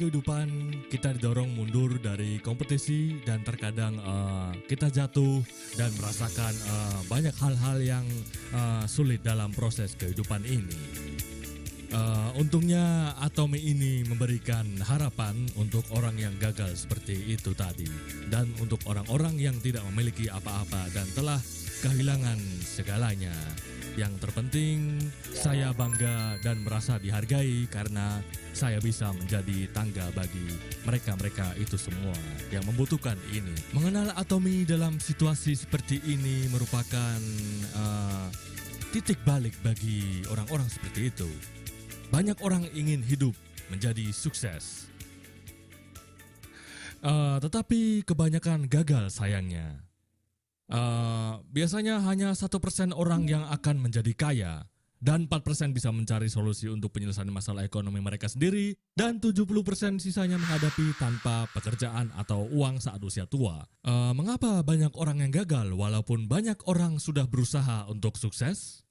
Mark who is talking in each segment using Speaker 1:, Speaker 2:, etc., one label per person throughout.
Speaker 1: kehidupan kita didorong mundur dari kompetisi dan terkadang kita jatuh dan merasakan banyak hal-hal yang sulit dalam proses kehidupan ini. Untungnya Atomi ini memberikan harapan untuk orang yang gagal seperti itu tadi, dan untuk orang-orang yang tidak memiliki apa-apa dan telah kehilangan segalanya. Yang terpenting, saya bangga dan merasa dihargai karena saya bisa menjadi tangga bagi mereka-mereka itu semua yang membutuhkan ini. Mengenal Atomi dalam situasi seperti ini merupakan titik balik bagi orang-orang seperti itu. Banyak orang ingin hidup menjadi sukses, tetapi kebanyakan gagal sayangnya. Biasanya hanya 1% orang yang akan menjadi kaya, dan 4% bisa mencari solusi untuk penyelesaian masalah ekonomi mereka sendiri, dan 70% sisanya menghadapi tanpa pekerjaan atau uang saat usia tua. Mengapa banyak orang yang gagal walaupun banyak orang sudah berusaha untuk sukses?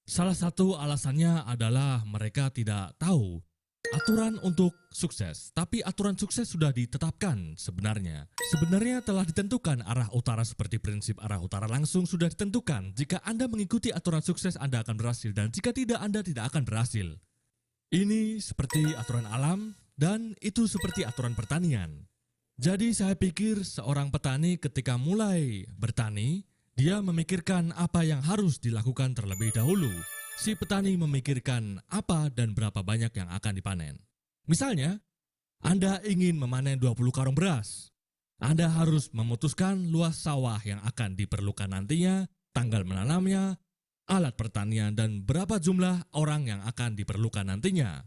Speaker 1: Salah satu alasannya adalah mereka tidak tahu aturan untuk sukses, tapi aturan sukses sudah ditetapkan sebenarnya. Sebenarnya telah ditentukan arah utara seperti prinsip arah utara langsung sudah ditentukan. Jika Anda mengikuti aturan sukses, Anda akan berhasil, dan jika tidak, Anda tidak akan berhasil. Ini seperti aturan alam, dan itu seperti aturan pertanian. Jadi saya pikir seorang petani ketika mulai bertani, dia memikirkan apa yang harus dilakukan terlebih dahulu. Si petani memikirkan apa dan berapa banyak yang akan dipanen. Misalnya, Anda ingin memanen 20 karung beras. Anda harus memutuskan luas sawah yang akan diperlukan nantinya, tanggal menanamnya, alat pertanian, dan berapa jumlah orang yang akan diperlukan nantinya.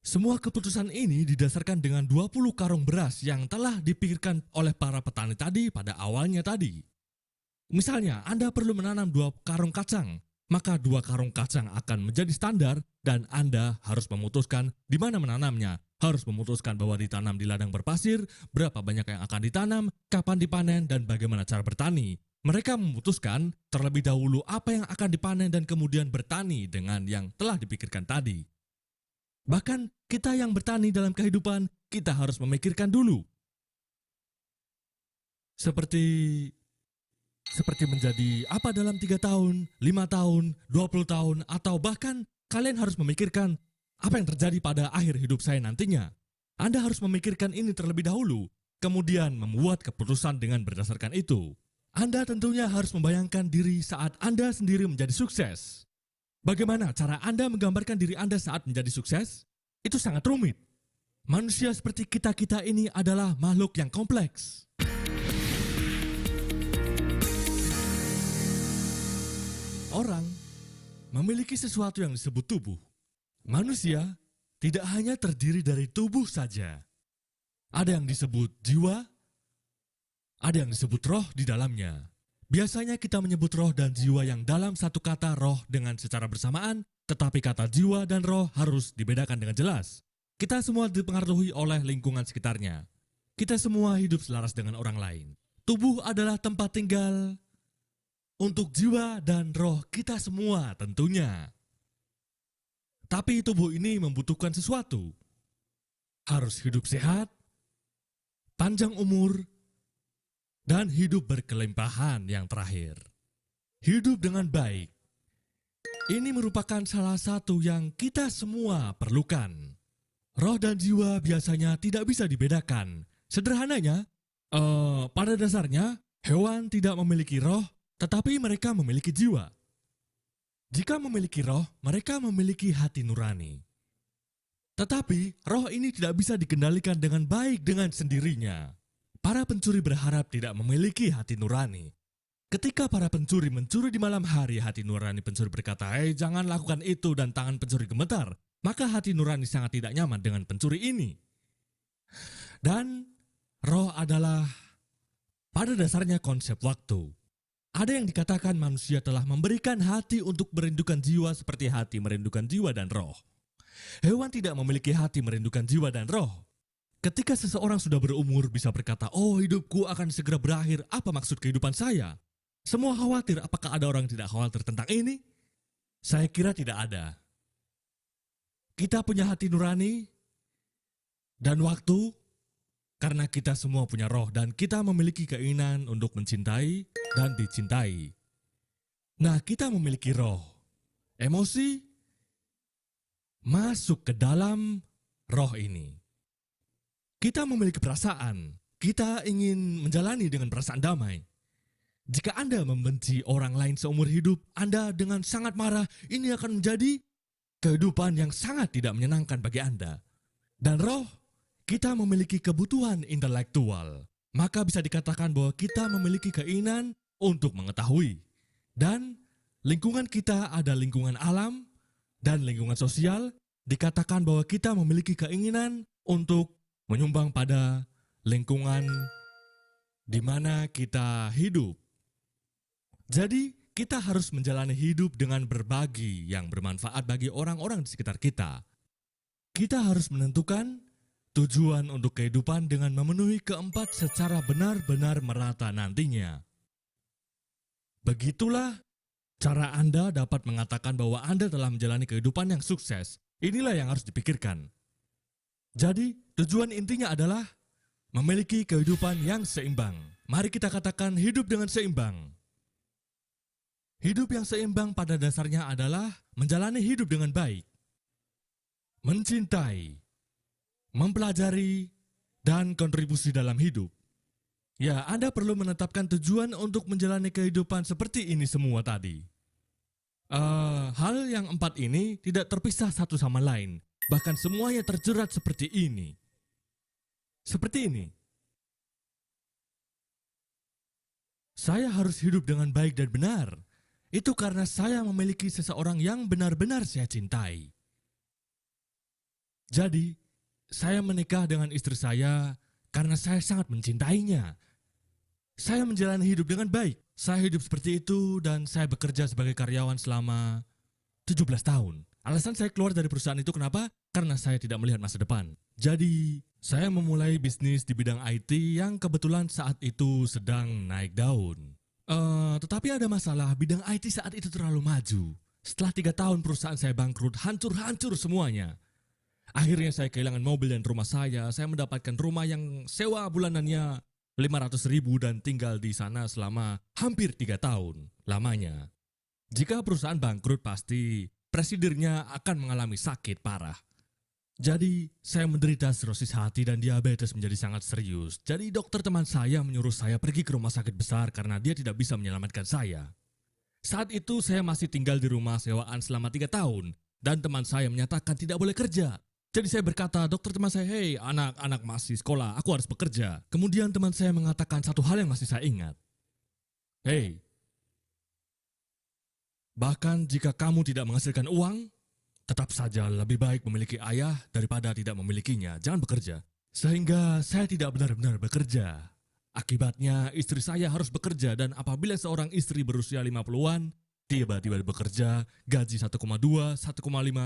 Speaker 1: Semua keputusan ini didasarkan dengan 20 karung beras yang telah dipikirkan oleh para petani tadi pada awalnya tadi. Misalnya, Anda perlu menanam 2 karung kacang, maka 2 karung kacang akan menjadi standar dan Anda harus memutuskan di mana menanamnya. Harus memutuskan bahwa ditanam di ladang berpasir, berapa banyak yang akan ditanam, kapan dipanen, dan bagaimana cara bertani. Mereka memutuskan terlebih dahulu apa yang akan dipanen dan kemudian bertani dengan yang telah dipikirkan tadi. Bahkan kita yang bertani dalam kehidupan, kita harus memikirkan dulu. Seperti menjadi apa dalam 3 tahun, 5 tahun, 20 tahun, atau bahkan kalian harus memikirkan apa yang terjadi pada akhir hidup saya nantinya. Anda harus memikirkan ini terlebih dahulu, kemudian membuat keputusan dengan berdasarkan itu. Anda tentunya harus membayangkan diri saat Anda sendiri menjadi sukses. Bagaimana cara Anda menggambarkan diri Anda saat menjadi sukses? Itu sangat rumit. Manusia seperti kita-kita ini adalah makhluk yang kompleks. Orang memiliki sesuatu yang disebut tubuh. Manusia tidak hanya terdiri dari tubuh saja. Ada yang disebut jiwa, ada yang disebut roh di dalamnya. Biasanya kita menyebut roh dan jiwa yang dalam satu kata roh dengan secara bersamaan, tetapi kata jiwa dan roh harus dibedakan dengan jelas. Kita semua dipengaruhi oleh lingkungan sekitarnya. Kita semua hidup selaras dengan orang lain. Tubuh adalah tempat tinggal untuk jiwa dan roh kita semua tentunya. Tapi tubuh ini membutuhkan sesuatu. Harus hidup sehat, panjang umur, dan hidup berkelimpahan yang terakhir. Hidup dengan baik. Ini merupakan salah satu yang kita semua perlukan. Roh dan jiwa biasanya tidak bisa dibedakan. Sederhananya, pada dasarnya hewan tidak memiliki roh, tetapi mereka memiliki jiwa. Jika memiliki roh, mereka memiliki hati nurani. Tetapi roh ini tidak bisa dikendalikan dengan baik dengan sendirinya. Para pencuri berharap tidak memiliki hati nurani. Ketika para pencuri mencuri di malam hari, hati nurani pencuri berkata, "Hei, jangan lakukan itu," dan tangan pencuri gemetar. Maka hati nurani sangat tidak nyaman dengan pencuri ini. Dan roh adalah pada dasarnya konsep waktu. Ada yang dikatakan manusia telah memberikan hati untuk merindukan jiwa seperti hati merindukan jiwa dan roh. Hewan tidak memiliki hati merindukan jiwa dan roh. Ketika seseorang sudah berumur bisa berkata, "Oh, hidupku akan segera berakhir, apa maksud kehidupan saya?" Semua khawatir, apakah ada orang yang tidak khawatir tentang ini? Saya kira tidak ada. Kita punya hati nurani, Dan waktu, karena kita semua punya roh dan kita memiliki keinginan untuk mencintai dan dicintai. Nah, kita memiliki roh, emosi, masuk ke dalam roh ini. Kita memiliki perasaan, kita ingin menjalani dengan perasaan damai. Jika Anda membenci orang lain seumur hidup, Anda dengan sangat marah, ini akan menjadi kehidupan yang sangat tidak menyenangkan bagi Anda. Dan roh, kita memiliki kebutuhan intelektual. Maka bisa dikatakan bahwa kita memiliki keinginan untuk mengetahui. Dan lingkungan kita ada lingkungan alam dan lingkungan sosial. Dikatakan bahwa kita memiliki keinginan untuk menyumbang pada lingkungan di mana kita hidup. Jadi, kita harus menjalani hidup dengan berbagi yang bermanfaat bagi orang-orang di sekitar kita. Kita harus menentukan tujuan untuk kehidupan dengan memenuhi keempat secara benar-benar merata nantinya. Begitulah cara Anda dapat mengatakan bahwa Anda telah menjalani kehidupan yang sukses. Inilah yang harus dipikirkan. Jadi, tujuan intinya adalah memiliki kehidupan yang seimbang. Mari kita katakan hidup dengan seimbang. Hidup yang seimbang pada dasarnya adalah menjalani hidup dengan baik, mencintai, mempelajari, dan kontribusi dalam hidup. Ya, Anda perlu menetapkan tujuan untuk menjalani kehidupan seperti ini semua tadi. Hal yang 4 ini tidak terpisah satu sama lain, bahkan semuanya terjerat seperti ini. Seperti ini. Saya harus hidup dengan baik dan benar. Itu karena saya memiliki seseorang yang benar-benar saya cintai. Jadi, saya menikah dengan istri saya karena saya sangat mencintainya. Saya menjalani hidup dengan baik. Saya hidup seperti itu dan saya bekerja sebagai karyawan selama 17 tahun. Alasan saya keluar dari perusahaan itu kenapa? Karena saya tidak melihat masa depan. Jadi, saya memulai bisnis di bidang IT yang kebetulan saat itu sedang naik daun. Tetapi ada masalah, bidang IT saat itu terlalu maju. Setelah 3 tahun perusahaan saya bangkrut, hancur-hancur semuanya. Akhirnya saya kehilangan mobil dan rumah saya mendapatkan rumah yang sewa bulanannya 500.000 dan tinggal di sana selama hampir 3 tahun lamanya. Jika perusahaan bangkrut pasti presidennya akan mengalami sakit parah. Jadi saya menderita sirosis hati dan diabetes menjadi sangat serius. Jadi dokter teman saya menyuruh saya pergi ke rumah sakit besar karena dia tidak bisa menyelamatkan saya. Saat itu saya masih tinggal di rumah sewaan selama 3 tahun dan teman saya menyatakan tidak boleh kerja. Jadi saya berkata, dokter teman saya, hei anak-anak masih sekolah, aku harus bekerja. Kemudian teman saya mengatakan satu hal yang masih saya ingat. Hei, bahkan jika kamu tidak menghasilkan uang, tetap saja lebih baik memiliki ayah daripada tidak memilikinya. Jangan bekerja. Sehingga saya tidak benar-benar bekerja. Akibatnya istri saya harus bekerja dan apabila seorang istri berusia 50-an, tiba-tiba bekerja, gaji 1,2, 1,5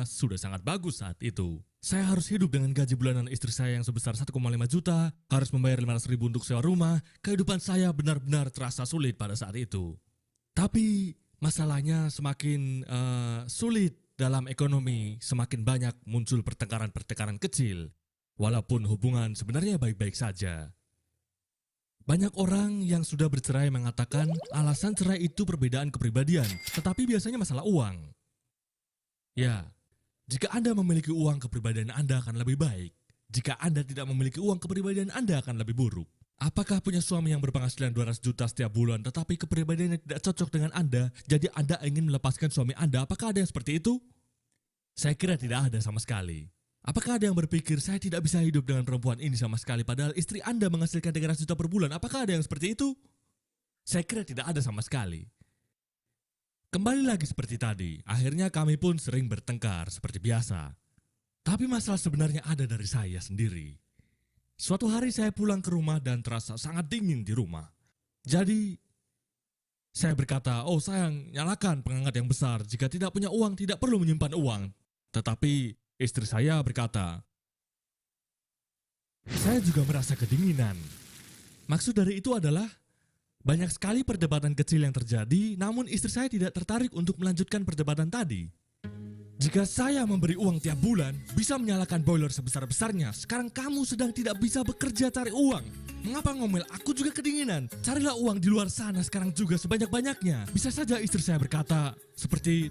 Speaker 1: sudah sangat bagus saat itu. Saya harus hidup dengan gaji bulanan istri saya yang sebesar 1,5 juta, harus membayar 500.000 untuk sewa rumah. Kehidupan saya benar-benar terasa sulit pada saat itu. Tapi masalahnya semakin sulit dalam ekonomi, semakin banyak muncul pertengkaran-pertengkaran kecil. Walaupun hubungan sebenarnya baik-baik saja. Banyak orang yang sudah bercerai mengatakan alasan cerai itu perbedaan kepribadian, tetapi biasanya masalah uang. Ya, jika Anda memiliki uang, kepribadian Anda akan lebih baik. Jika Anda tidak memiliki uang, kepribadian Anda akan lebih buruk. Apakah punya suami yang berpenghasilan 200 juta setiap bulan, tetapi kepribadiannya tidak cocok dengan Anda, jadi Anda ingin melepaskan suami Anda? Apakah ada yang seperti itu? Saya kira tidak ada sama sekali. Apakah ada yang berpikir, saya tidak bisa hidup dengan perempuan ini sama sekali, padahal istri Anda menghasilkan 300 juta per bulan? Apakah ada yang seperti itu? Saya kira tidak ada sama sekali. Kembali lagi seperti tadi, akhirnya kami pun sering bertengkar seperti biasa. Tapi masalah sebenarnya ada dari saya sendiri. Suatu hari saya pulang ke rumah dan terasa sangat dingin di rumah. Jadi, saya berkata, oh sayang, nyalakan penghangat yang besar. Jika tidak punya uang, tidak perlu menyimpan uang. Tetapi istri saya berkata, saya juga merasa kedinginan. Maksud dari itu adalah, banyak sekali perdebatan kecil yang terjadi, namun istri saya tidak tertarik untuk melanjutkan perdebatan tadi. Jika saya memberi uang tiap bulan, bisa menyalakan boiler sebesar-besarnya. Sekarang kamu sedang tidak bisa bekerja cari uang. Mengapa ngomel? Aku juga kedinginan. Carilah uang di luar sana sekarang juga sebanyak-banyaknya. Bisa saja istri saya berkata seperti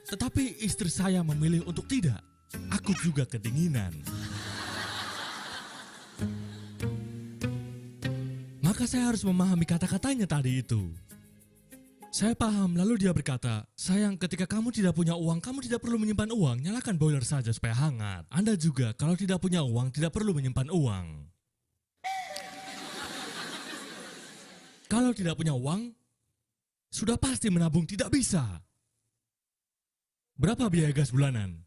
Speaker 1: tetapi istri saya memilih untuk tidak. Aku juga kedinginan. Maka saya harus memahami kata-katanya tadi itu. Saya paham, lalu dia berkata, sayang ketika kamu tidak punya uang, kamu tidak perlu menyimpan uang, nyalakan boiler saja supaya hangat. Anda juga kalau tidak punya uang, tidak perlu menyimpan uang. Kalau tidak punya uang, sudah pasti menabung tidak bisa. Berapa biaya gas bulanan?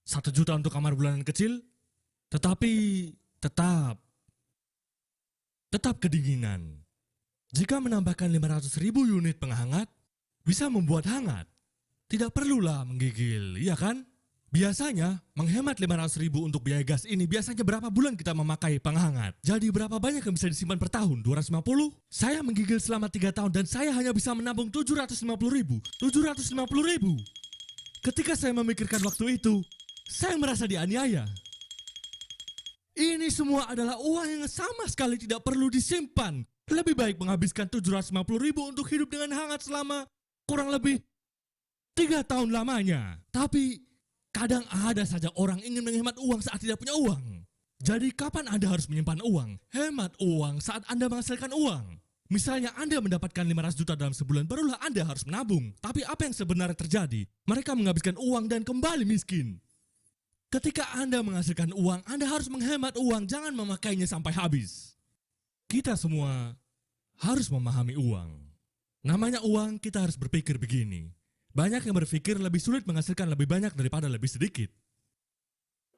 Speaker 1: 1 juta untuk kamar bulanan kecil? Tetapi tetap kedinginan. Jika menambahkan 500.000 unit penghangat, bisa membuat hangat. Tidak perlulah menggigil, iya kan? Biasanya, menghemat 500.000 untuk biaya gas ini biasanya berapa bulan kita memakai penghangat? Jadi berapa banyak yang bisa disimpan per tahun? 250? Saya menggigil selama 3 tahun dan saya hanya bisa menabung 750.000. 750.000. Ketika saya memikirkan waktu itu, saya merasa dianiaya. Ini semua adalah uang yang sama sekali tidak perlu disimpan. Lebih baik menghabiskan 750.000 untuk hidup dengan hangat selama kurang lebih 3 tahun lamanya. Tapi kadang ada saja orang ingin menghemat uang saat tidak punya uang. Jadi kapan Anda harus menyimpan uang? Hemat uang saat Anda menghasilkan uang. Misalnya Anda mendapatkan 500 juta dalam sebulan, barulah Anda harus menabung. Tapi apa yang sebenarnya terjadi? Mereka menghabiskan uang dan kembali miskin. Ketika Anda menghasilkan uang, Anda harus menghemat uang, jangan memakainya sampai habis. Kita semua harus memahami uang. Namanya uang, kita harus berpikir begini. Banyak yang berpikir lebih sulit menghasilkan lebih banyak daripada lebih sedikit.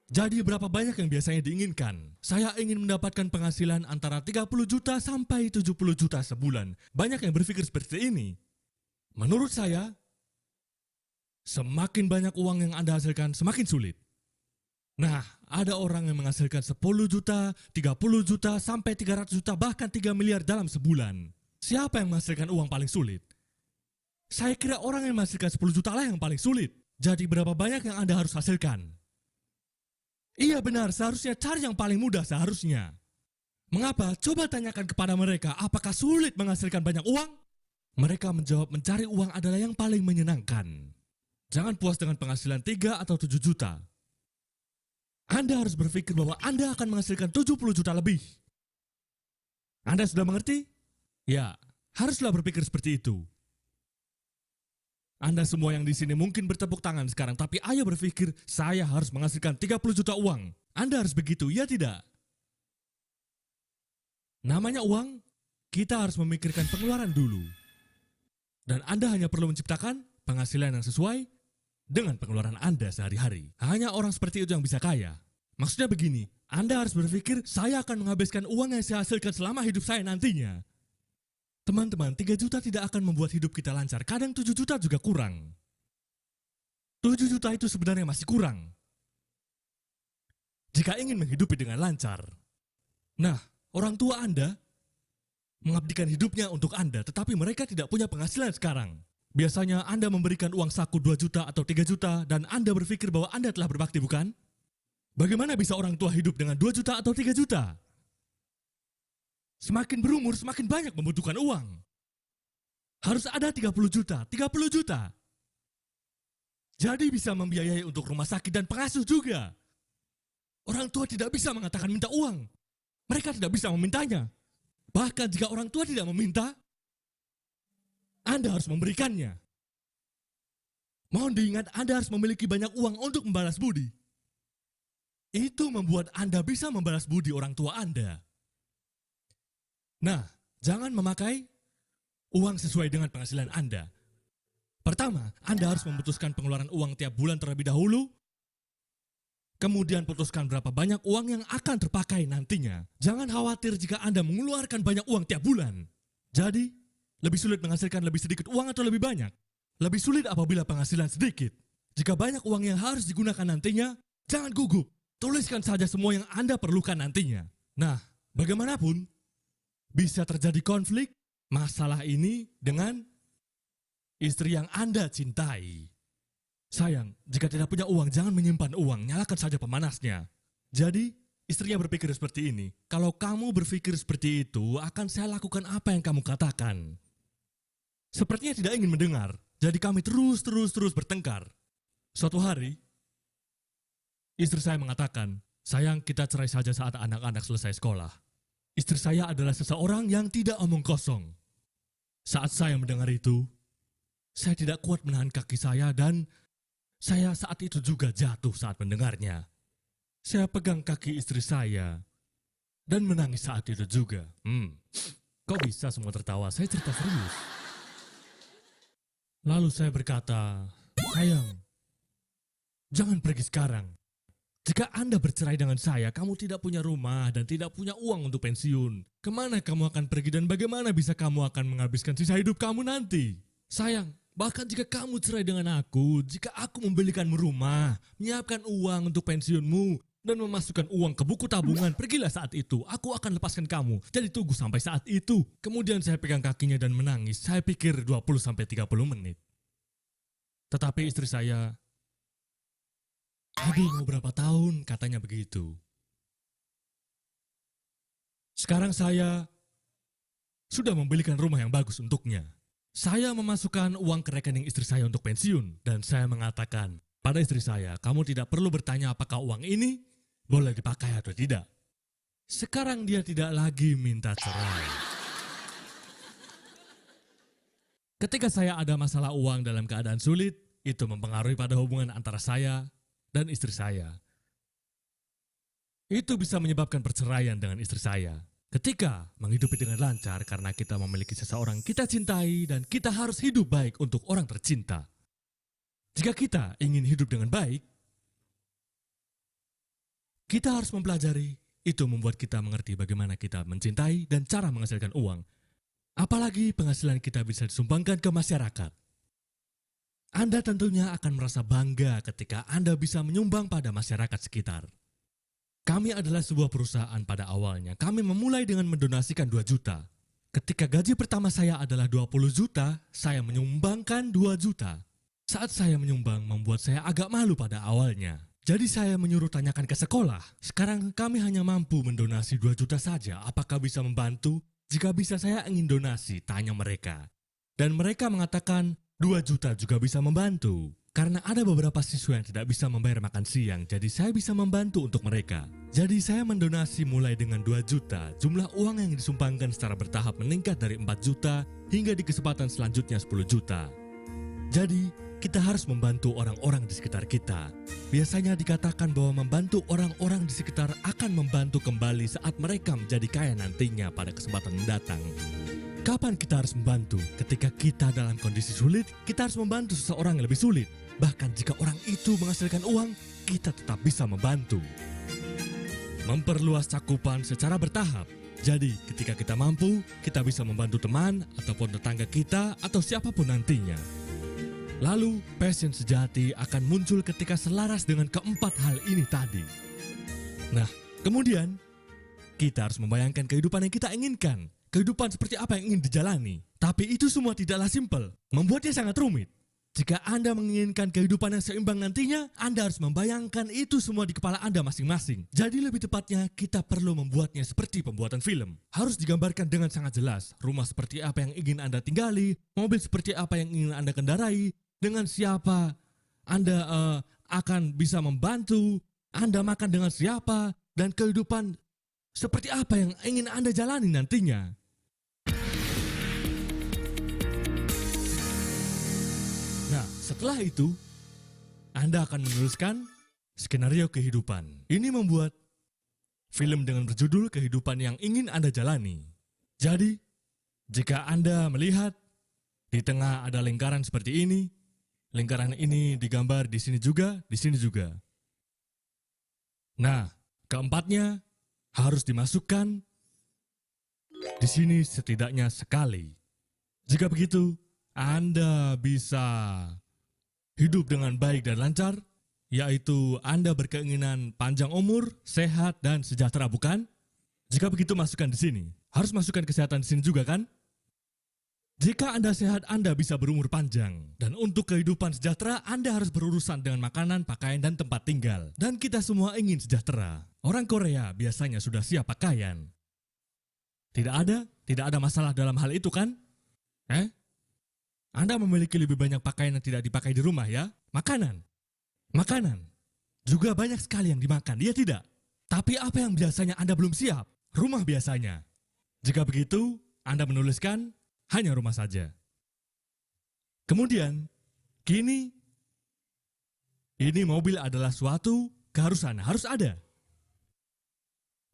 Speaker 1: Jadi berapa banyak yang biasanya diinginkan? Saya ingin mendapatkan penghasilan antara 30 juta sampai 70 juta sebulan. Banyak yang berpikir seperti ini. Menurut saya, semakin banyak uang yang Anda hasilkan, semakin sulit. Nah, ada orang yang menghasilkan 10 juta, 30 juta, sampai 300 juta, bahkan 3 miliar dalam sebulan. Siapa yang menghasilkan uang paling sulit? Saya kira orang yang menghasilkan 10 juta lah yang paling sulit. Jadi berapa banyak yang Anda harus hasilkan? Iya benar, seharusnya cari yang paling mudah seharusnya. Mengapa? Coba tanyakan kepada mereka, apakah sulit menghasilkan banyak uang? Mereka menjawab mencari uang adalah yang paling menyenangkan. Jangan puas dengan penghasilan 3 atau 7 juta. Anda harus berpikir bahwa Anda akan menghasilkan 70 juta lebih. Anda sudah mengerti? Ya, haruslah berpikir seperti itu. Anda semua yang di sini mungkin bertepuk tangan sekarang, tapi ayo berpikir, saya harus menghasilkan 30 juta uang. Anda harus begitu, ya tidak? Namanya uang, kita harus memikirkan pengeluaran dulu. Dan Anda hanya perlu menciptakan penghasilan yang sesuai dengan pengeluaran Anda sehari-hari. Hanya orang seperti itu yang bisa kaya. Maksudnya begini, Anda harus berpikir, saya akan menghabiskan uang yang saya hasilkan selama hidup saya nantinya. Teman-teman, 3 juta tidak akan membuat hidup kita lancar. Kadang 7 juta juga kurang. 7 juta itu sebenarnya masih kurang. Jika ingin menghidupi dengan lancar. Nah, orang tua Anda mengabdikan hidupnya untuk Anda, tetapi mereka tidak punya penghasilan sekarang. Biasanya Anda memberikan uang saku 2 juta atau 3 juta dan Anda berpikir bahwa Anda telah berbakti, bukan? Bagaimana bisa orang tua hidup dengan 2 juta atau 3 juta? Semakin berumur, semakin banyak membutuhkan uang. Harus ada 30 juta, 30 juta. Jadi bisa membiayai untuk rumah sakit dan pengasuh juga. Orang tua tidak bisa mengatakan minta uang. Mereka tidak bisa memintanya. Bahkan jika orang tua tidak meminta, Anda harus memberikannya. Mohon diingat, Anda harus memiliki banyak uang untuk membalas budi. Itu membuat Anda bisa membalas budi orang tua Anda. Nah, jangan memakai uang sesuai dengan penghasilan Anda. Pertama, Anda harus memutuskan pengeluaran uang tiap bulan terlebih dahulu. Kemudian putuskan berapa banyak uang yang akan terpakai nantinya. Jangan khawatir jika Anda mengeluarkan banyak uang tiap bulan. Jadi, lebih sulit menghasilkan lebih sedikit uang atau lebih banyak? Lebih sulit apabila penghasilan sedikit. Jika banyak uang yang harus digunakan nantinya, jangan gugup. Tuliskan saja semua yang Anda perlukan nantinya. Nah, bagaimanapun, bisa terjadi konflik masalah ini dengan istri yang Anda cintai. Sayang, jika tidak punya uang, jangan menyimpan uang, nyalakan saja pemanasnya. Jadi, istrinya berpikir seperti ini, kalau kamu berpikir seperti itu, akan saya lakukan apa yang kamu katakan. Sepertinya tidak ingin mendengar, jadi kami terus bertengkar. Suatu hari, istri saya mengatakan, sayang kita cerai saja saat anak-anak selesai sekolah. Istri saya adalah seseorang yang tidak omong kosong. Saat saya mendengar itu, saya tidak kuat menahan kaki saya dan saya saat itu juga jatuh saat mendengarnya. Saya pegang kaki istri saya dan menangis saat itu juga. Kok bisa semua tertawa? Saya cerita serius. Lalu saya berkata, sayang, jangan pergi sekarang. Jika Anda bercerai dengan saya, kamu tidak punya rumah dan tidak punya uang untuk pensiun. Kemana kamu akan pergi dan bagaimana bisa kamu akan menghabiskan sisa hidup kamu nanti? Sayang, bahkan jika kamu cerai dengan aku, jika aku membelikanmu rumah, menyiapkan uang untuk pensiunmu, dan memasukkan uang ke buku tabungan, pergilah saat itu. Aku akan lepaskan kamu. Jadi tunggu sampai saat itu. Kemudian saya pegang kakinya dan menangis. Saya pikir 20-30 menit. Tetapi istri saya, aduh mau berapa tahun, katanya begitu. Sekarang saya sudah membelikan rumah yang bagus untuknya. Saya memasukkan uang ke rekening istri saya untuk pensiun. Dan saya mengatakan pada istri saya, kamu tidak perlu bertanya apakah uang ini boleh dipakai atau tidak. Sekarang dia tidak lagi minta cerai. Ketika saya ada masalah uang dalam keadaan sulit, itu mempengaruhi pada hubungan antara saya dan istri saya. Itu bisa menyebabkan perceraian dengan istri saya. Ketika menghidupi dengan lancar karena kita memiliki seseorang kita cintai dan kita harus hidup baik untuk orang tercinta. Jika kita ingin hidup dengan baik, kita harus mempelajari. Itu membuat kita mengerti bagaimana kita mencintai dan cara menghasilkan uang. Apalagi penghasilan kita bisa disumbangkan ke masyarakat. Anda tentunya akan merasa bangga ketika Anda bisa menyumbang pada masyarakat sekitar. Kami adalah sebuah perusahaan pada awalnya. Kami memulai dengan mendonasikan 2 juta. Ketika gaji pertama saya adalah 20 juta, saya menyumbangkan 2 juta. Saat saya menyumbang membuat saya agak malu pada awalnya. Jadi saya menyuruh tanyakan ke sekolah. Sekarang kami hanya mampu mendonasi 2 juta saja. Apakah bisa membantu? Jika bisa saya ingin donasi, tanya mereka. Dan mereka mengatakan 2 juta juga bisa membantu. Karena ada beberapa siswa yang tidak bisa membayar makan siang, jadi saya bisa membantu untuk mereka. Jadi saya mendonasi mulai dengan 2 juta. Jumlah uang yang disumbangkan secara bertahap meningkat dari 4 juta hingga di kesempatan selanjutnya 10 juta. Jadi, kita harus membantu orang-orang di sekitar kita. Biasanya dikatakan bahwa membantu orang-orang di sekitar akan membantu kembali saat mereka menjadi kaya nantinya pada kesempatan mendatang. Kapan kita harus membantu? Ketika kita dalam kondisi sulit, kita harus membantu seseorang yang lebih sulit. Bahkan jika orang itu menghasilkan uang, kita tetap bisa membantu. Memperluas cakupan secara bertahap. Jadi, ketika kita mampu, kita bisa membantu teman ataupun tetangga kita atau siapapun nantinya. Lalu, passion sejati akan muncul ketika selaras dengan keempat hal ini tadi. Nah, kemudian, kita harus membayangkan kehidupan yang kita inginkan. Kehidupan seperti apa yang ingin dijalani. Tapi itu semua tidaklah simpel, membuatnya sangat rumit. Jika Anda menginginkan kehidupan yang seimbang nantinya, Anda harus membayangkan itu semua di kepala Anda masing-masing. Jadi lebih tepatnya, kita perlu membuatnya seperti pembuatan film. Harus digambarkan dengan sangat jelas. Rumah seperti apa yang ingin Anda tinggali, mobil seperti apa yang ingin Anda kendarai, dengan siapa Anda akan bisa membantu, Anda makan dengan siapa, dan kehidupan seperti apa yang ingin Anda jalani nantinya. Nah, setelah itu, Anda akan menuliskan skenario kehidupan. Ini membuat film dengan berjudul Kehidupan yang Ingin Anda Jalani. Jadi, jika Anda melihat di tengah ada lingkaran seperti ini, lingkaran ini digambar di sini juga, di sini juga. Nah, keempatnya harus dimasukkan di sini setidaknya sekali. Jika begitu, Anda bisa hidup dengan baik dan lancar, yaitu Anda berkeinginan panjang umur, sehat, dan sejahtera, bukan? Jika begitu, masukkan di sini. Harus masukkan kesehatan di sini juga, kan? Jika Anda sehat, Anda bisa berumur panjang. Dan untuk kehidupan sejahtera, Anda harus berurusan dengan makanan, pakaian, dan tempat tinggal. Dan kita semua ingin sejahtera. Orang Korea biasanya sudah siap pakaian. Tidak ada masalah dalam hal itu kan? Anda memiliki lebih banyak pakaian yang tidak dipakai di rumah ya? Makanan. Juga banyak sekali yang dimakan, iya tidak? Tapi apa yang biasanya Anda belum siap? Rumah biasanya. Jika begitu, Anda menuliskan hanya rumah saja. Kemudian, kini, ini mobil adalah suatu keharusan, harus ada.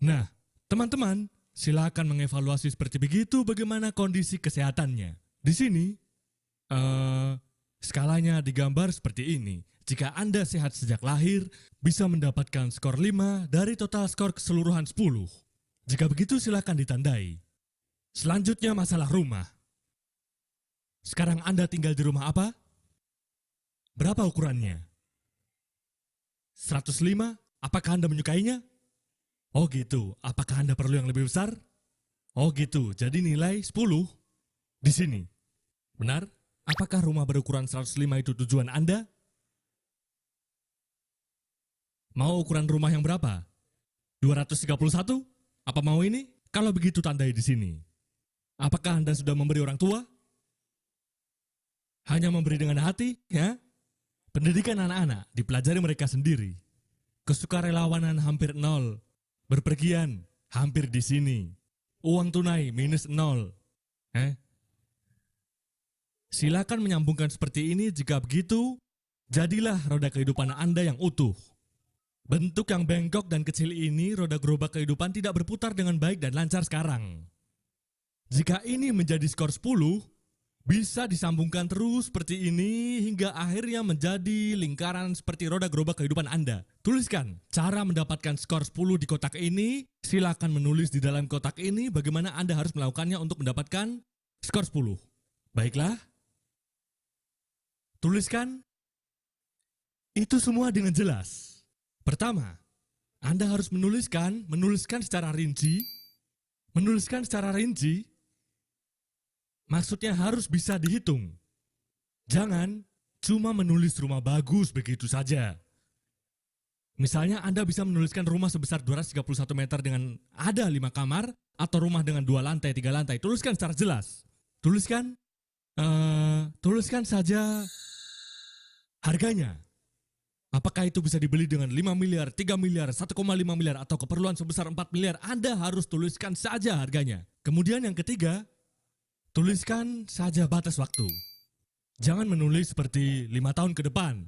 Speaker 1: Nah, teman-teman, silakan mengevaluasi seperti begitu bagaimana kondisi kesehatannya. Di sini, skalanya digambar seperti ini. Jika Anda sehat sejak lahir, bisa mendapatkan skor 5 dari total skor keseluruhan 10. Jika begitu silakan ditandai. Selanjutnya masalah rumah. Sekarang Anda tinggal di rumah apa? Berapa ukurannya? 105? Apakah Anda menyukainya? Oh gitu, apakah Anda perlu yang lebih besar? Oh gitu, jadi nilai 10 di sini. Benar? Apakah rumah berukuran 105 itu tujuan Anda? Mau ukuran rumah yang berapa? 231? Apa mau ini? Kalau begitu tandai di sini. Apakah Anda sudah memberi orang tua? Hanya memberi dengan hati, ya? Pendidikan anak-anak dipelajari mereka sendiri. Kesukarelawanan hampir 0. Berpergian hampir di sini. Uang tunai minus 0. Silakan menyambungkan seperti ini. Jika begitu, jadilah roda kehidupan Anda yang utuh. Bentuk yang bengkok dan kecil ini, roda gerobak kehidupan tidak berputar dengan baik dan lancar sekarang. Jika ini menjadi skor 10, bisa disambungkan terus seperti ini hingga akhirnya menjadi lingkaran seperti roda gerobak kehidupan Anda. Tuliskan cara mendapatkan skor 10 di kotak ini. Silakan menulis di dalam kotak ini bagaimana Anda harus melakukannya untuk mendapatkan skor 10. Baiklah. Tuliskan itu semua dengan jelas. Pertama, Anda harus menuliskan secara rinci. Menuliskan secara rinci maksudnya harus bisa dihitung. Jangan cuma menulis rumah bagus begitu saja. Misalnya Anda bisa menuliskan rumah sebesar 231 meter dengan ada 5 kamar, atau rumah dengan 2 lantai, 3 lantai. Tuliskan secara jelas. Tuliskan saja harganya. Apakah itu bisa dibeli dengan 5 miliar, 3 miliar, 1,5 miliar, atau keperluan sebesar 4 miliar? Anda harus tuliskan saja harganya. Kemudian yang ketiga, tuliskan saja batas waktu. Jangan menulis seperti 5 tahun ke depan.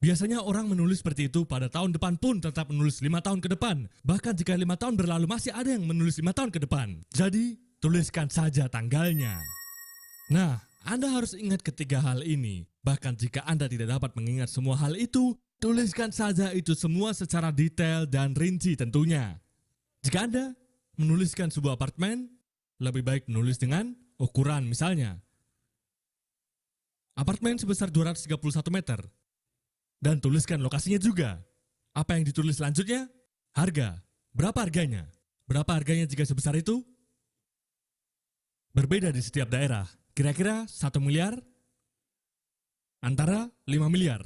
Speaker 1: Biasanya orang menulis seperti itu pada tahun depan pun tetap menulis 5 tahun ke depan. Bahkan jika 5 tahun berlalu masih ada yang menulis 5 tahun ke depan. Jadi, tuliskan saja tanggalnya. Nah, Anda harus ingat ketiga hal ini. Bahkan jika Anda tidak dapat mengingat semua hal itu, tuliskan saja itu semua secara detail dan rinci tentunya. Jika Anda menuliskan sebuah apartemen, lebih baik menulis dengan ukuran misalnya. Apartemen sebesar 231 meter. Dan tuliskan lokasinya juga. Apa yang ditulis selanjutnya? Harga. Berapa harganya? Berapa harganya jika sebesar itu? Berbeda di setiap daerah. Kira-kira 1 miliar? Antara 5 miliar.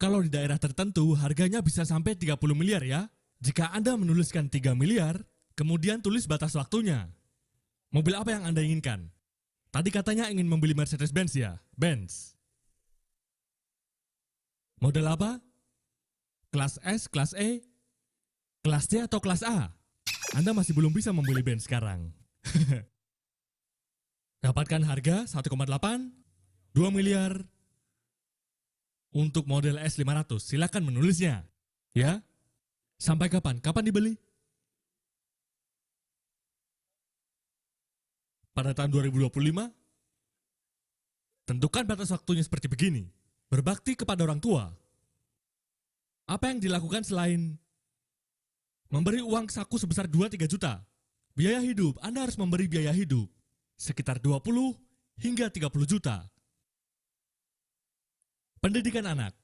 Speaker 1: Kalau di daerah tertentu harganya bisa sampai 30 miliar ya. Jika Anda menuliskan 3 miliar, kemudian tulis batas waktunya. Mobil apa yang Anda inginkan? Tadi katanya ingin membeli Mercedes-Benz ya? Benz. Model apa? Kelas S, kelas E, kelas C atau kelas A? Anda masih belum bisa membeli Benz sekarang. Dapatkan harga 1,8, 2 miliar untuk model S500. Silakan menulisnya. Ya? Sampai kapan? Kapan dibeli? Pada tahun 2025, tentukan batas waktunya seperti begini. Berbakti kepada orang tua. Apa yang dilakukan selain memberi uang saku sebesar 2-3 juta? Biaya hidup, Anda harus memberi biaya hidup. Sekitar 20 hingga 30 juta. Pendidikan anak.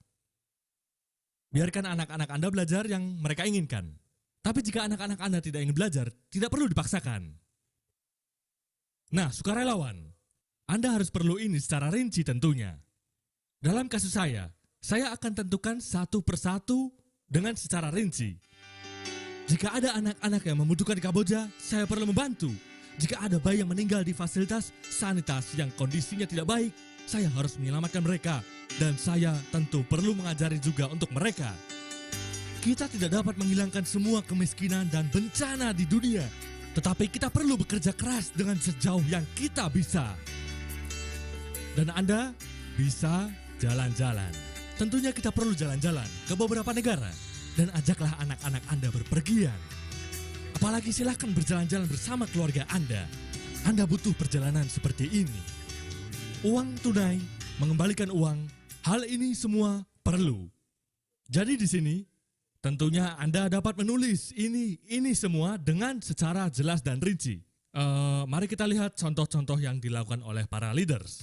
Speaker 1: Biarkan anak-anak Anda belajar yang mereka inginkan. Tapi jika anak-anak Anda tidak ingin belajar, tidak perlu dipaksakan. Nah, sukarelawan. Anda harus perlu ini secara rinci tentunya. Dalam kasus saya akan tentukan satu persatu dengan secara rinci. Jika ada anak-anak yang membutuhkan Kamboja, saya perlu membantu. Jika ada bayi yang meninggal di fasilitas sanitas yang kondisinya tidak baik, saya harus menyelamatkan mereka. Dan saya tentu perlu mengajari juga untuk mereka. Kita tidak dapat menghilangkan semua kemiskinan dan bencana di dunia. Tetapi kita perlu bekerja keras dengan sejauh yang kita bisa. Dan Anda bisa jalan-jalan. Tentunya kita perlu jalan-jalan ke beberapa negara. Dan ajaklah anak-anak Anda berpergian. Apalagi silakan berjalan-jalan bersama keluarga Anda. Anda butuh perjalanan seperti ini. Uang tunai, mengembalikan uang, hal ini semua perlu. Jadi di sini, tentunya Anda dapat menulis ini semua dengan secara jelas dan rinci. Mari kita lihat contoh-contoh yang dilakukan oleh para leaders.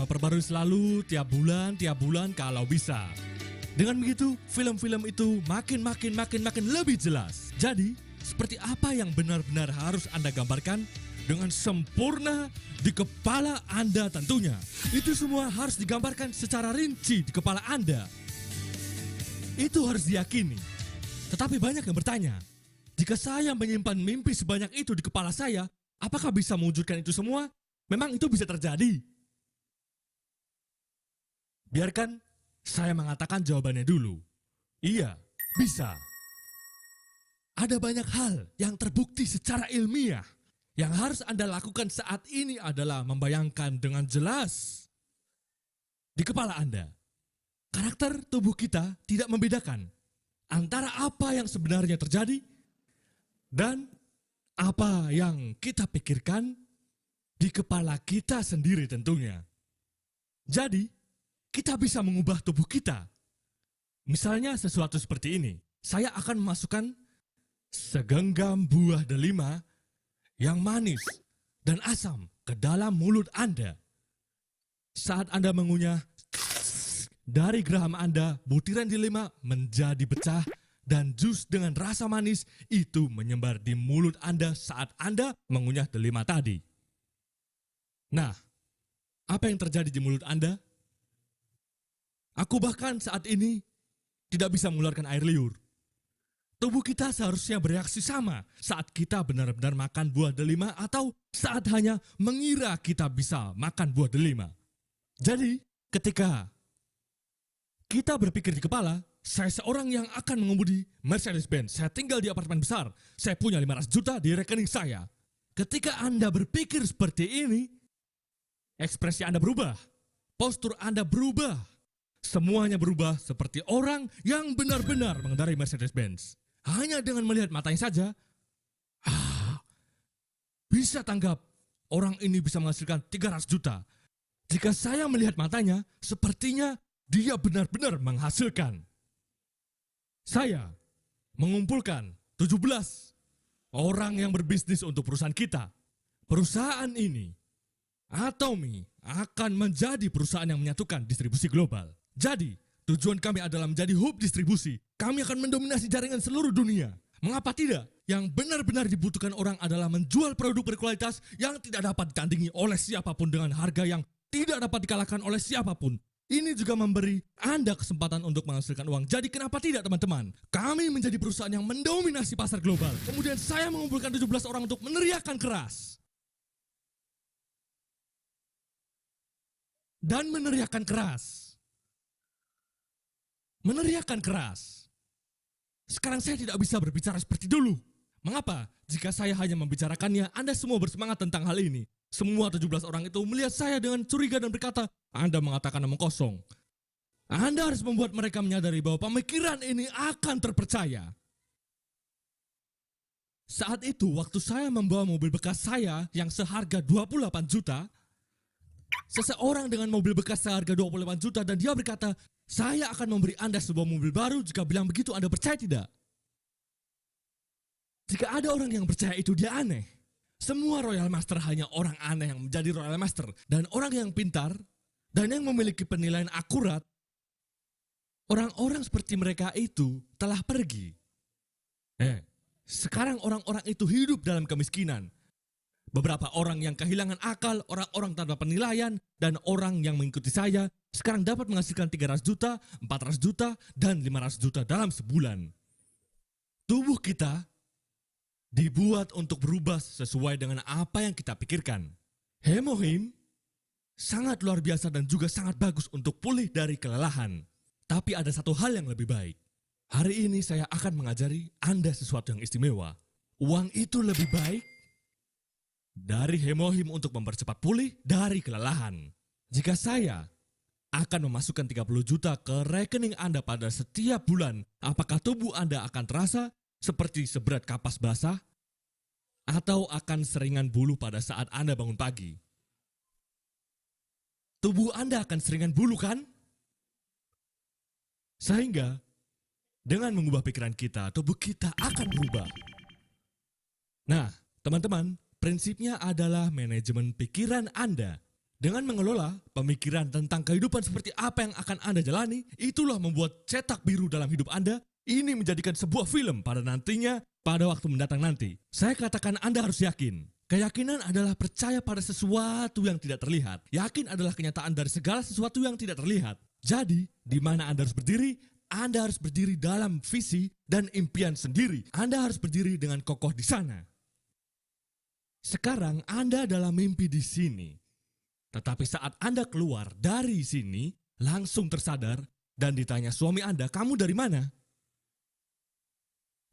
Speaker 1: Perbarui selalu tiap bulan kalau bisa. Dengan begitu, film-film itu makin lebih jelas. Jadi, seperti apa yang benar-benar harus Anda gambarkan dengan sempurna di kepala Anda tentunya. Itu semua harus digambarkan secara rinci di kepala Anda. Itu harus diyakini. Tetapi banyak yang bertanya, jika saya menyimpan mimpi sebanyak itu di kepala saya, apakah bisa mewujudkan itu semua? Memang itu bisa terjadi? Biarkan saya mengatakan jawabannya dulu. Iya, bisa. Ada banyak hal yang terbukti secara ilmiah. Yang harus Anda lakukan saat ini adalah membayangkan dengan jelas di kepala Anda. Karakter tubuh kita tidak membedakan antara apa yang sebenarnya terjadi dan apa yang kita pikirkan di kepala kita sendiri tentunya. Jadi, kita bisa mengubah tubuh kita. Misalnya sesuatu seperti ini. Saya akan memasukkan segenggam buah delima yang manis dan asam ke dalam mulut Anda. Saat Anda mengunyah, dari geraham Anda, butiran delima menjadi pecah dan jus dengan rasa manis itu menyebar di mulut Anda saat Anda mengunyah delima tadi. Nah, apa yang terjadi di mulut Anda? Aku bahkan saat ini tidak bisa mengeluarkan air liur. Tubuh kita seharusnya bereaksi sama saat kita benar-benar makan buah delima atau saat hanya mengira kita bisa makan buah delima. Jadi, ketika kita berpikir di kepala, saya seorang yang akan mengemudi Mercedes-Benz. Saya tinggal di apartemen besar. Saya punya 500 juta di rekening saya. Ketika Anda berpikir seperti ini, ekspresi Anda berubah. Postur Anda berubah. Semuanya berubah seperti orang yang benar-benar mengendarai Mercedes-Benz. Hanya dengan melihat matanya saja, bisa tanggap orang ini bisa menghasilkan 300 juta. Jika saya melihat matanya, sepertinya dia benar-benar menghasilkan. Saya mengumpulkan 17 orang yang berbisnis untuk perusahaan kita. Perusahaan ini, Atomy, akan menjadi perusahaan yang menyatukan distribusi global. Jadi, tujuan kami adalah menjadi hub distribusi. Kami akan mendominasi jaringan seluruh dunia. Mengapa tidak? Yang benar-benar dibutuhkan orang adalah menjual produk berkualitas yang tidak dapat ditandingi oleh siapapun dengan harga yang tidak dapat dikalahkan oleh siapapun. Ini juga memberi Anda kesempatan untuk menghasilkan uang. Jadi kenapa tidak teman-teman? Kami menjadi perusahaan yang mendominasi pasar global. Kemudian saya mengumpulkan 17 orang untuk meneriakkan keras. Dan meneriakkan keras. Meneriakkan keras. Sekarang saya tidak bisa berbicara seperti dulu. Mengapa? Jika saya hanya membicarakannya, Anda semua bersemangat tentang hal ini. Semua 17 orang itu melihat saya dengan curiga dan berkata, Anda mengatakan omong kosong. Anda harus membuat mereka menyadari bahwa pemikiran ini akan terpercaya. Saat itu, waktu saya membawa mobil bekas saya yang seharga 28 juta, seseorang dengan mobil bekas seharga 28 juta dan dia berkata, saya akan memberi Anda sebuah mobil baru jika bilang begitu Anda percaya tidak? Jika ada orang yang percaya itu dia aneh. Semua Royal Master hanya orang aneh yang menjadi Royal Master. Dan orang yang pintar dan yang memiliki penilaian akurat, orang-orang seperti mereka itu telah pergi. Sekarang orang-orang itu hidup dalam kemiskinan. Beberapa orang yang kehilangan akal, orang-orang tanpa penilaian, dan orang yang mengikuti saya sekarang dapat menghasilkan 300 juta, 400 juta, dan 500 juta dalam sebulan. Tubuh kita dibuat untuk berubah sesuai dengan apa yang kita pikirkan. Hemohim sangat luar biasa dan juga sangat bagus untuk pulih dari kelelahan. Tapi ada satu hal yang lebih baik. Hari ini saya akan mengajari Anda sesuatu yang istimewa. Uang itu lebih baik dari Hemohim untuk mempercepat pulih dari kelelahan. Jika saya akan memasukkan 30 juta ke rekening Anda pada setiap bulan, apakah tubuh Anda akan terasa seperti seberat kapas basah? Atau akan seringan bulu pada saat Anda bangun pagi? Tubuh Anda akan seringan bulu kan? Sehingga dengan mengubah pikiran kita, tubuh kita akan berubah. Nah, teman-teman, prinsipnya adalah manajemen pikiran Anda. Dengan mengelola pemikiran tentang kehidupan seperti apa yang akan Anda jalani, itulah membuat cetak biru dalam hidup Anda ini menjadikan sebuah film pada nantinya, pada waktu mendatang nanti. Saya katakan Anda harus yakin. Keyakinan adalah percaya pada sesuatu yang tidak terlihat. Yakin adalah kenyataan dari segala sesuatu yang tidak terlihat. Jadi, di mana Anda harus berdiri? Anda harus berdiri dalam visi dan impian sendiri. Anda harus berdiri dengan kokoh di sana. Sekarang Anda dalam mimpi di sini. Tetapi saat Anda keluar dari sini, langsung tersadar dan ditanya suami Anda, kamu dari mana?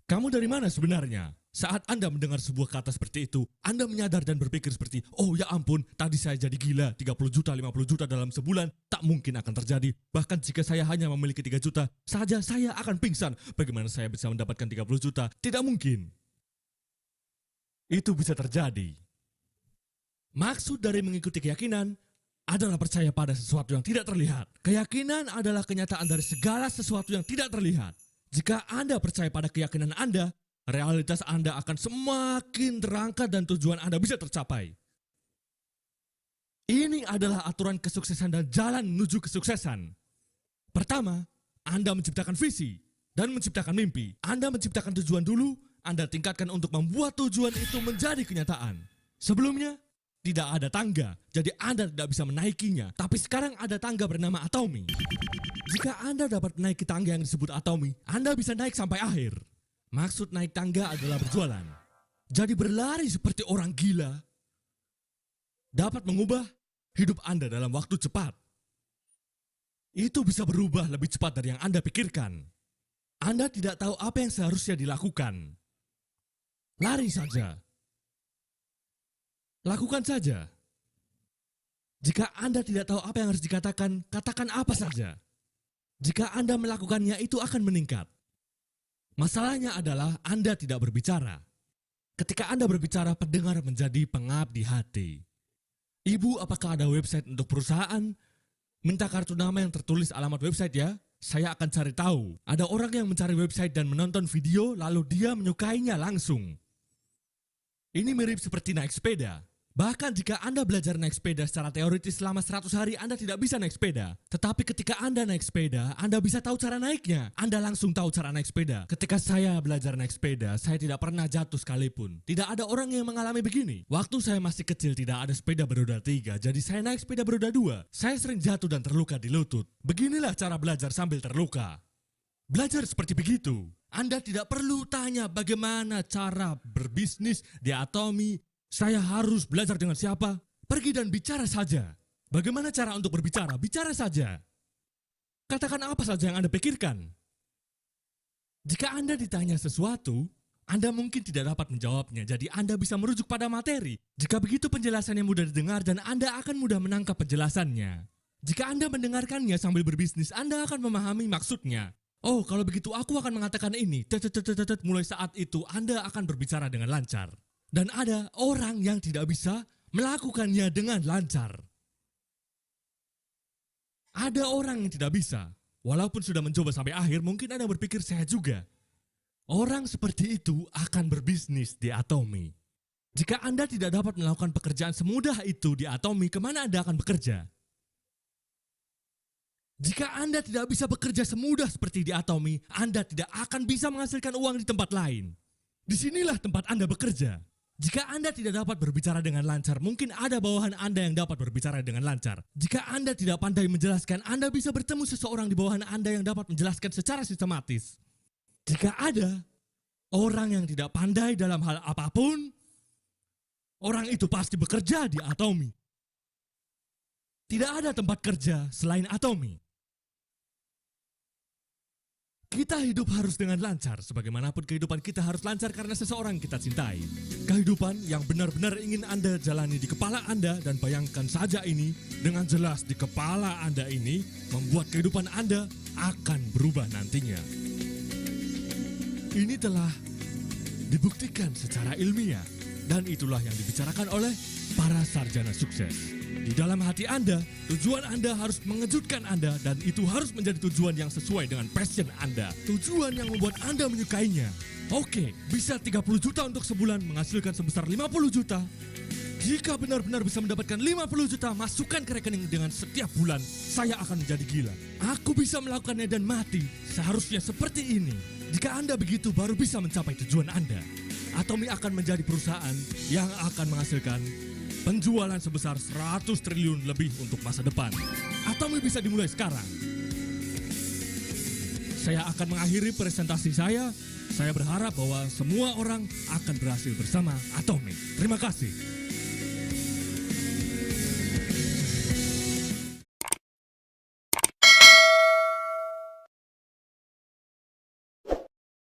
Speaker 1: Kamu dari mana sebenarnya? Saat Anda mendengar sebuah kata seperti itu, Anda menyadar dan berpikir seperti, oh ya ampun, tadi saya jadi gila, 30 juta, 50 juta dalam sebulan, tak mungkin akan terjadi. Bahkan jika saya hanya memiliki 3 juta saja, saya akan pingsan. Bagaimana saya bisa mendapatkan 30 juta? Tidak mungkin. Itu bisa terjadi. Maksud dari mengikuti keyakinan adalah percaya pada sesuatu yang tidak terlihat. Keyakinan adalah kenyataan dari segala sesuatu yang tidak terlihat. Jika Anda percaya pada keyakinan Anda, realitas Anda akan semakin terangkat dan tujuan Anda bisa tercapai. Ini adalah aturan kesuksesan dan jalan menuju kesuksesan. Pertama, Anda menciptakan visi dan menciptakan mimpi. Anda menciptakan tujuan dulu, Anda tingkatkan untuk membuat tujuan itu menjadi kenyataan. Sebelumnya, tidak ada tangga, jadi Anda tidak bisa menaikinya. Tapi sekarang ada tangga bernama Atomi. Jika Anda dapat menaiki tangga yang disebut Atomi, Anda bisa naik sampai akhir. Maksud naik tangga adalah berjualan. Jadi berlari seperti orang gila dapat mengubah hidup Anda dalam waktu cepat. Itu bisa berubah lebih cepat dari yang Anda pikirkan. Anda tidak tahu apa yang seharusnya dilakukan. Lari saja. Lakukan saja. Jika Anda tidak tahu apa yang harus dikatakan, katakan apa saja. Jika Anda melakukannya, itu akan meningkat. Masalahnya adalah Anda tidak berbicara. Ketika Anda berbicara, pendengar menjadi pengabdi hati. Ibu, apakah ada website untuk perusahaan? Minta kartu nama yang tertulis alamat website ya. Saya akan cari tahu. Ada orang yang mencari website dan menonton video, lalu dia menyukainya langsung. Ini mirip seperti naik sepeda. Bahkan jika Anda belajar naik sepeda secara teoritis selama 100 hari, Anda tidak bisa naik sepeda. Tetapi ketika Anda naik sepeda, Anda bisa tahu cara naiknya. Anda langsung tahu cara naik sepeda. Ketika saya belajar naik sepeda, saya tidak pernah jatuh sekalipun. Tidak ada orang yang mengalami begini. Waktu saya masih kecil tidak ada sepeda beroda 3, jadi saya naik sepeda beroda 2. Saya sering jatuh dan terluka di lutut. Beginilah cara belajar sambil terluka. Belajar seperti begitu. Anda tidak perlu tanya bagaimana cara berbisnis di Atomi. Saya harus belajar dengan siapa? Pergi dan bicara saja. Bagaimana cara untuk berbicara? Bicara saja. Katakan apa saja yang Anda pikirkan. Jika Anda ditanya sesuatu, Anda mungkin tidak dapat menjawabnya, jadi Anda bisa merujuk pada materi. Jika begitu penjelasannya mudah didengar dan Anda akan mudah menangkap penjelasannya. Jika Anda mendengarkannya sambil berbisnis, Anda akan memahami maksudnya. Oh, kalau begitu aku akan mengatakan ini. Mulai saat itu Anda akan berbicara dengan lancar. Dan ada orang yang tidak bisa melakukannya dengan lancar. Ada orang yang tidak bisa. Walaupun sudah mencoba sampai akhir, mungkin Anda berpikir saya juga. Orang seperti itu akan berbisnis di Atomi. Jika Anda tidak dapat melakukan pekerjaan semudah itu di Atomi, kemana Anda akan bekerja? Jika Anda tidak bisa bekerja semudah seperti di Atomi, Anda tidak akan bisa menghasilkan uang di tempat lain. Disinilah tempat Anda bekerja. Jika Anda tidak dapat berbicara dengan lancar, mungkin ada bawahan Anda yang dapat berbicara dengan lancar. Jika Anda tidak pandai menjelaskan, Anda bisa bertemu seseorang di bawahan Anda yang dapat menjelaskan secara sistematis. Jika ada orang yang tidak pandai dalam hal apapun, orang itu pasti bekerja di Atomi. Tidak ada tempat kerja selain Atomi. Kita hidup harus dengan lancar, sebagaimanapun kehidupan kita harus lancar karena seseorang kita cintai. Kehidupan yang benar-benar ingin Anda jalani di kepala Anda, dan bayangkan saja ini dengan jelas di kepala Anda ini, membuat kehidupan Anda akan berubah nantinya. Ini telah dibuktikan secara ilmiah, dan itulah yang dibicarakan oleh para sarjana sukses. Di dalam hati Anda, tujuan Anda harus mengejutkan Anda, dan itu harus menjadi tujuan yang sesuai dengan passion Anda. Tujuan yang membuat Anda menyukainya. Oke, bisa 30 juta untuk sebulan, menghasilkan sebesar 50 juta. Jika benar-benar bisa mendapatkan 50 juta, masukkan ke rekening dengan setiap bulan, saya akan menjadi gila. Aku bisa melakukannya dan mati, seharusnya seperti ini. Jika Anda begitu, baru bisa mencapai tujuan Anda. Atomi akan menjadi perusahaan yang akan menghasilkan penjualan sebesar 100 triliun lebih untuk masa depan. Atomi bisa dimulai sekarang. Saya akan mengakhiri presentasi saya. Saya berharap bahwa semua orang akan berhasil bersama Atomi. Terima kasih.